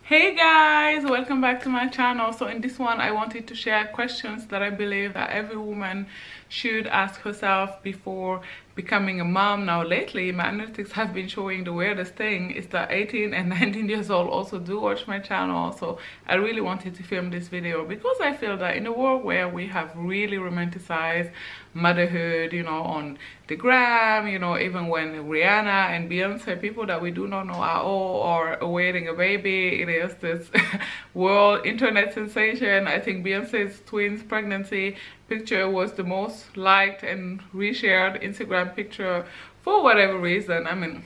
Hey guys, welcome back to my channel. So in this one I wanted to share questions that I believe that every woman should ask herself before becoming a mom. Now lately my analytics have been showing the weirdest thing is that 18 and 19 years old also do watch my channel. So I really wanted to film this video because I feel that in a world where we have really romanticized motherhood, you know, on the gram, you know, even when Rihanna and Beyonce, people that we do not know at all, are awaiting a baby, it is this world internet sensation. I think Beyonce's twins pregnancy picture was the most liked and reshared Instagram picture for whatever reason. I mean,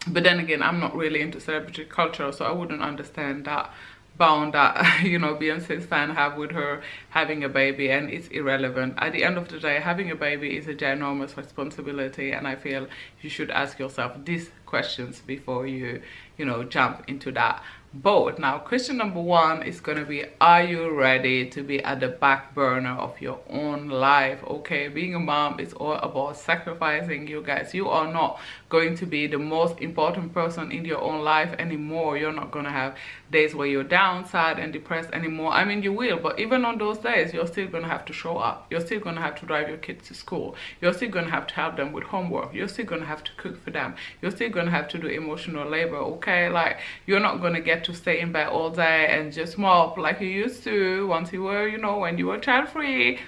but then again, I'm not really into celebrity culture, so I wouldn't understand that bound that you know Beyonce's fan have with her having a baby, and it's irrelevant. At the end of the day, having a baby is a ginormous responsibility, and I feel you should ask yourself these questions before you know jump into that boat. Now question number one is going to be, are you ready to be at the back burner of your own life? Okay, being a mom is all about sacrificing. You guys, you are not going to be the most important person in your own life anymore. You're not going to have days where you're down, sad and depressed anymore. I mean, you will, but even on those days you're still going to have to show up. You're still going to have to drive your kids to school. You're still going to have to help them with homework. You're still going to have to cook for them. You're still going to have to do emotional labor. Okay, like you're not going to get to stay in bed all day and just mop like you used to once you were, you know, when you were child free.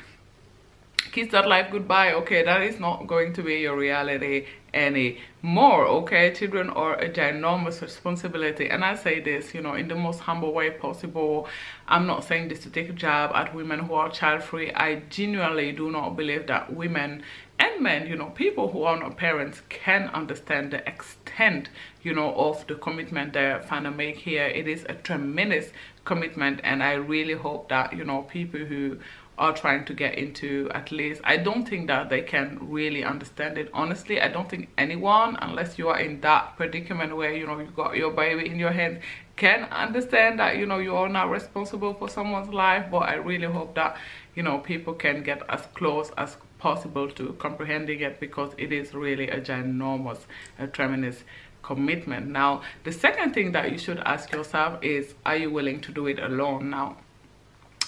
Kiss that life goodbye. Okay, that is not going to be your reality anymore. Okay, children are a ginormous responsibility, and I say this, you know, in the most humble way possible. I'm not saying this to take a jab at women who are child free. I genuinely do not believe that women and men, you know, people who are not parents, can understand the extent, you know, of the commitment they're trying to make here. It is a tremendous commitment, and I really hope that, you know, people who are trying to get into, at least, I don't think that they can really understand it. Honestly, I don't think anyone, unless you are in that predicament where, you know, you got your baby in your hands, can understand that, you know, you are not responsible for someone's life. But I really hope that, you know, people can get as close as possible to comprehending it, because it is really a ginormous, a tremendous commitment. Now the second thing that you should ask yourself is, are you willing to do it alone? Now,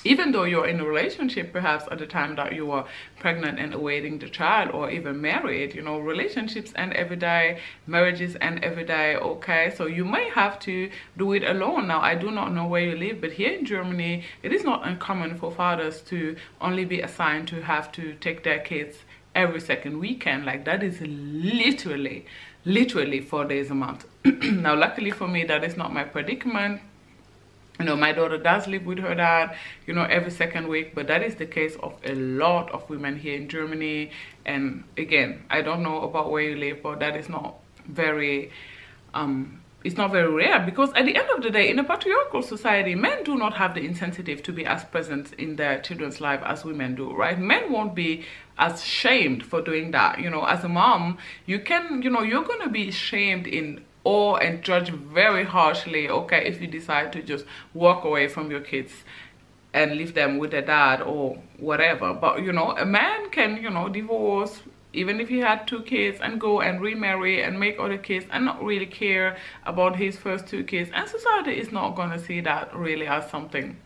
even though you're in a relationship perhaps at the time that you are pregnant and awaiting the child, or even married, you know, relationships end every day, marriages end every day. Okay, so you may have to do it alone. Now I do not know where you live, but here in Germany it is not uncommon for fathers to only be assigned to have to take their kids every second weekend. Like that is literally 4 days a month. Now luckily for me, that is not my predicament. You know, my daughter does live with her dad, you know, every second week, but that is the case of a lot of women here in Germany. And again, I don't know about where you live, but that is not very it's not very rare, because at the end of the day, in a patriarchal society, men do not have the incentive to be as present in their children's life as women do, right? Men won't be as shamed for doing that. You know, as a mom, you can, you know, you're gonna be shamed in or and judge very harshly, okay, if you decide to just walk away from your kids and leave them with their dad or whatever. But you know, a man can, you know, divorce even if he had 2 kids and go and remarry and make other kids and not really care about his first 2 kids, and society is not gonna see that really as something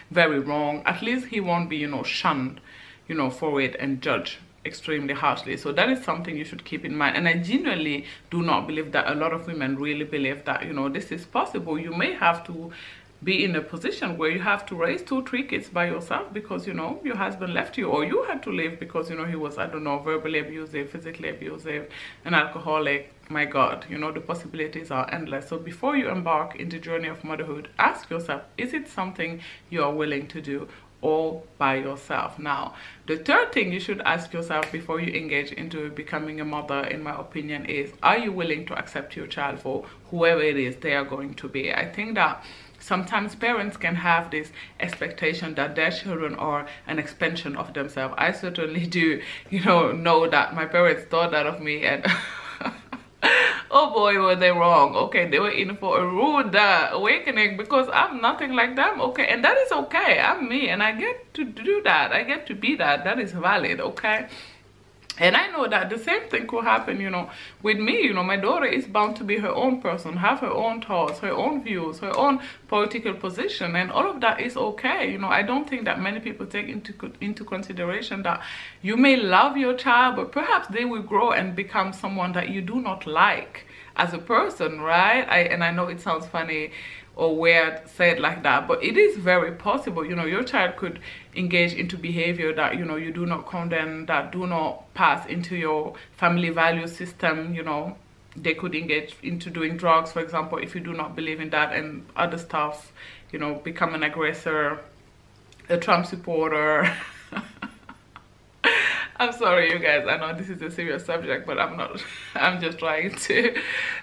very wrong. At least he won't be, you know, shunned, you know, for it and judged extremely harshly. So that is something you should keep in mind. And I genuinely do not believe that a lot of women really believe that, you know, this is possible. You may have to be in a position where you have to raise 2 or 3 kids by yourself because, you know, your husband left you, or you had to leave because, you know, he was, I don't know, verbally abusive, physically abusive, an alcoholic. My God, you know, the possibilities are endless. So before you embark into the journey of motherhood, ask yourself, is it something you are willing to do all by yourself? Now, the third thing you should ask yourself before you engage into becoming a mother, in my opinion, is, are you willing to accept your child for whoever it is they are going to be? I think that sometimes parents can have this expectation that their children are an expansion of themselves. I certainly do, you know that my parents thought that of me, and oh boy, were they wrong. Okay, they were in for a rude awakening, because I'm nothing like them. Okay, and that is okay. I'm me, and I get to do that. I get to be that. That is valid. Okay, And I know that the same thing could happen, with me. My daughter is bound to be her own person, have her own thoughts, her own views, her own political position, and all of that is okay. I don't think that many people take into consideration that you may love your child, but perhaps they will grow and become someone that you do not like as a person, right? And I know it sounds funny or weird said like that, but it is very possible. Your child could engage into behavior that you do not condemn, that do not pass into your family value system. They could engage into doing drugs, for example, if you do not believe in that, and other stuff, become an aggressor, a Trump supporter. I'm sorry, you guys. I know this is a serious subject, but I'm not. I'm just trying to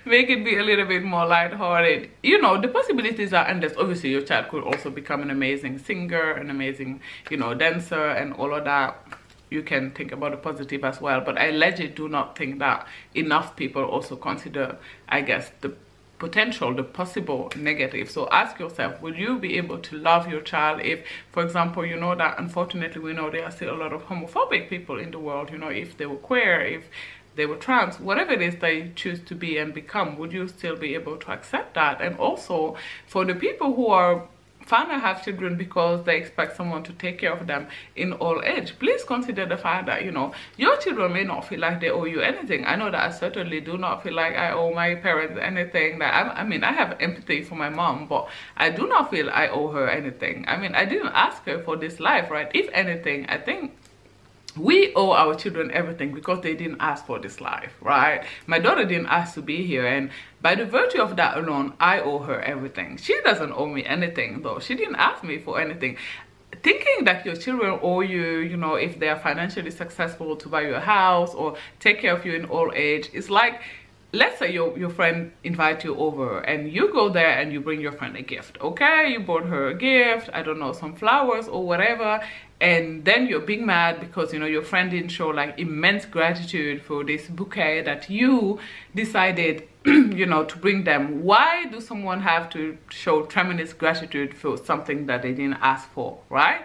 make it be a little bit more lighthearted. The possibilities are endless. Obviously, your child could also become an amazing singer, an amazing, dancer, and all of that. You can think about the positive as well. But I legit do not think that enough people also consider, I guess, the potential, the possible negative. So ask yourself, will you be able to love your child if, for example, that unfortunately we know there are still a lot of homophobic people in the world. If they were queer, if they were trans, whatever it is they choose to be and become, would you still be able to accept that? And also for the people who are finally have children because they expect someone to take care of them in old age, please consider the fact that your children may not feel like they owe you anything. I know that I certainly do not feel like I owe my parents anything. That I mean, I have empathy for my mom, but I do not feel I owe her anything. I mean, I didn't ask her for this life, right? If anything, I think we owe our children everything because they didn't ask for this life, right? My daughter didn't ask to be here, and by the virtue of that alone, I owe her everything. She doesn't owe me anything, though. She didn't ask me for anything. Thinking that your children owe you, if they are financially successful, to buy you a house or take care of you in old age, it's like, let's say your friend invites you over and you go there and you bring your friend a gift, okay? You bought her a gift, I don't know, some flowers or whatever, and then you're being mad because your friend didn't show like immense gratitude for this bouquet that you decided to bring them. Why do someone have to show tremendous gratitude for something that they didn't ask for, right?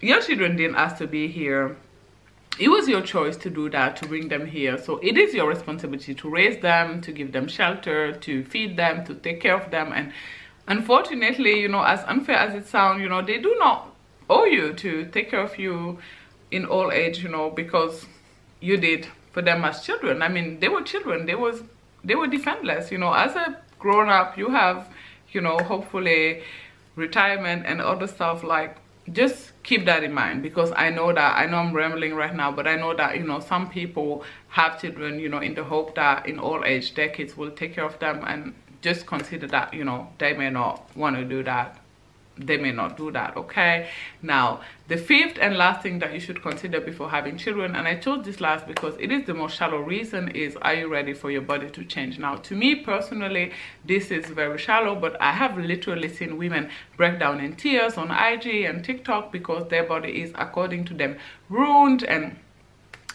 Your children didn't ask to be here. It was your choice to do that, to bring them here. So it is your responsibility to raise them, to give them shelter, to feed them, to take care of them. And unfortunately, as unfair as it sounds, they do not owe you to take care of you in old age, because you did for them as children. I mean, they were children. They were defenseless. As a grown-up, you have, hopefully retirement and other stuff. Like, just keep that in mind, because I know I'm rambling right now, but I know that some people have children in the hope that in old age their kids will take care of them, and just consider that they may not want to do that. They may not do that, okay? Now, the fifth and last thing that you should consider before having children, and I chose this last because it is the most shallow reason, is, are you ready for your body to change? Now, to me personally, this is very shallow, but I have literally seen women break down in tears on IG and TikTok because their body is, according to them, ruined, and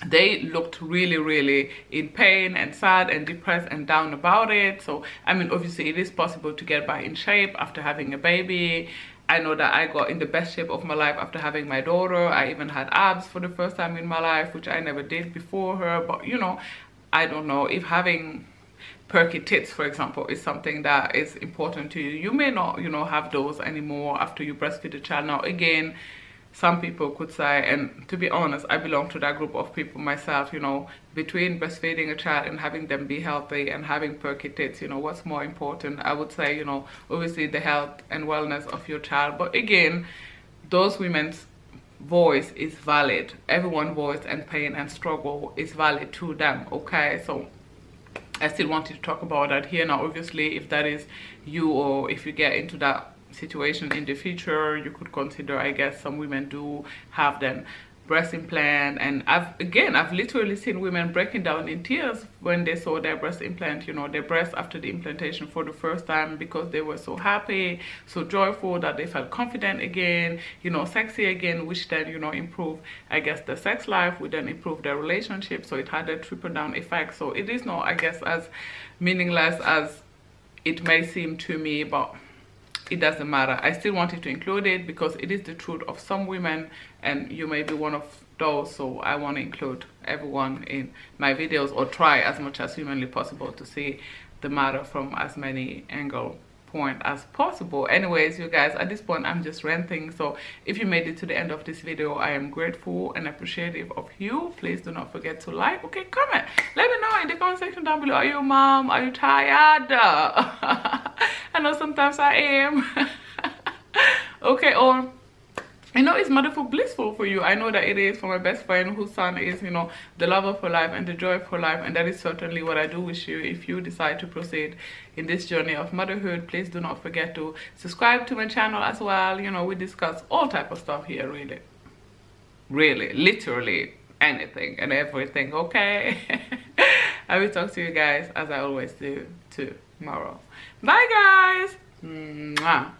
they looked really, really in pain and sad and depressed and down about it. So, I mean, obviously it is possible to get back in shape after having a baby. I know that I got in the best shape of my life after having my daughter. I even had abs for the first time in my life, which I never did before her. But, I don't know if having perky tits, for example, is something that is important to you. You may not, have those anymore after you breastfeed a child. Now, again, some people could say, and to be honest, I belong to that group of people myself, between breastfeeding a child and having them be healthy and having perky tits, what's more important? I would say, obviously the health and wellness of your child. But again, those women's voice is valid. Everyone's voice and pain and struggle is valid to them, okay? So I still wanted to talk about that here. Now, obviously, if that is you, or if you get into that situation in the future, you could consider, I guess some women do have them breast implant, and I've literally seen women breaking down in tears when they saw their breast implant, their breast after the implantation for the first time, because they were so happy, so joyful, that they felt confident again, sexy again, which then improve, I guess, the sex life, would then improve their relationship. So it had a triple down effect. So it is not, I guess, as meaningless as it may seem to me, but it doesn't matter. I still wanted to include it because it is the truth of some women, and you may be one of those. So I want to include everyone in my videos, or try as much as humanly possible to see the matter from as many angle point as possible. Anyways, you guys, at this point I'm just ranting. So if you made it to the end of this video, I am grateful and appreciative of you. Please do not forget to like, okay, comment, let me know in the comment section down below. Are you a mom? Are you tired? I know sometimes I am. Okay, or I know it's motherful blissful for you. I know that it is for my best friend whose son is, you know, the love of her life and the joy of her life. And that is certainly what I do wish you. If you decide to proceed in this journey of motherhood, please do not forget to subscribe to my channel as well. You know, we discuss all type of stuff here, really, literally anything and everything, okay? I will talk to you guys, as I always do, tomorrow. Bye, guys. Mwah.